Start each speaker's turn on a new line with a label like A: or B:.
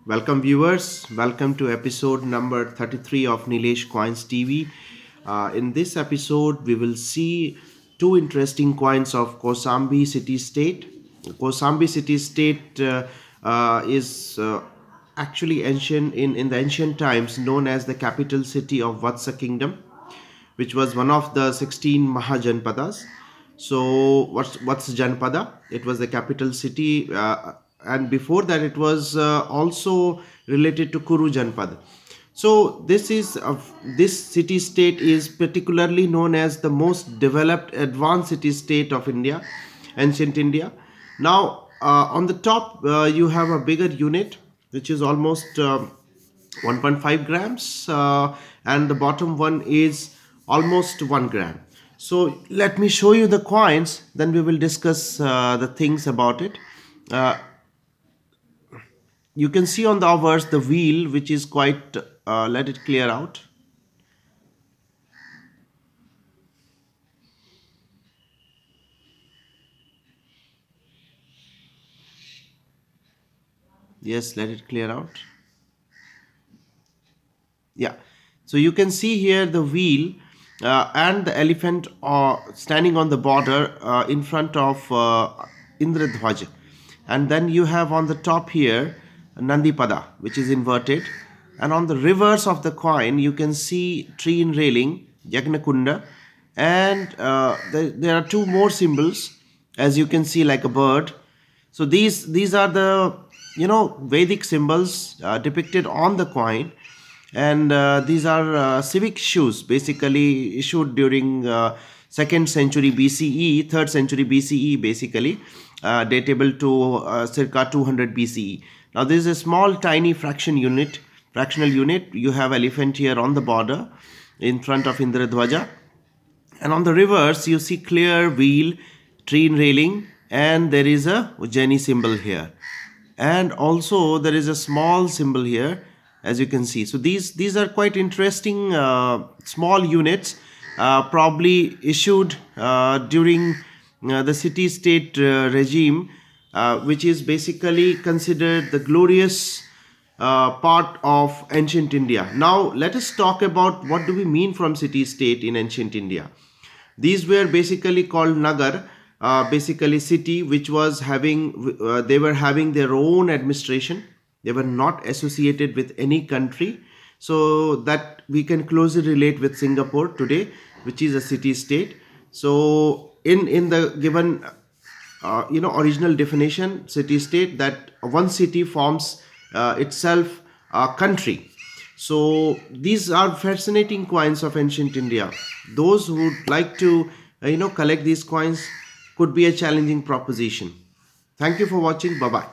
A: Welcome, viewers. Welcome to episode number 33 of Nilesh Coins TV. In this episode, we will see two interesting coins of Kosambi city state. Kosambi city state is actually ancient in the ancient times known as the capital city of Vatsa kingdom, which was one of the 16 Mahajanpadas. So what's Janpada? It was the capital city, and before that, it was also related to Kuru Janpad. So this city state is particularly known as the most developed, advanced city state of India, ancient India. Now, on the top, you have a bigger unit, which is almost 1.5 grams, and the bottom one is almost 1 gram. So let me show you the coins, then we will discuss the things about it. uh, you can see on the hours the wheel, which is quite let it clear out. Yes, let it clear out. Yeah, so you can see here the wheel, and the elephant standing on the border in front of Indradhwaj. And then you have on the top here Nandipada, which is inverted. And on the reverse of the coin, you can see tree in railing, Yagnakunda. And there are two more symbols, as you can see, like a bird. So these are the Vedic symbols depicted on the coin, and these are civic shoes, basically issued during 2nd century BCE, 3rd century BCE, basically datable to circa 200 BCE. Now this is a small, tiny fractional unit. You have elephant here on the border in front of Indradhwaja, and on the reverse you see clear wheel, tree railing, and there is a Ujjaini symbol here, and also there is a small symbol here, as you can see. So these are quite interesting small units, probably issued during the city state regime, which is basically considered the glorious part of ancient India. Now let us talk about what do we mean from city state in ancient India. These were basically called Nagar, basically city, which was having they were having their own administration. They were not associated with any country, so that we can closely relate with Singapore today, which is a city state. So in the given original definition, city state, that one city forms itself a country. So these are fascinating coins of ancient India. Those who would like to collect these coins, could be a challenging proposition. Thank you for watching. Bye bye.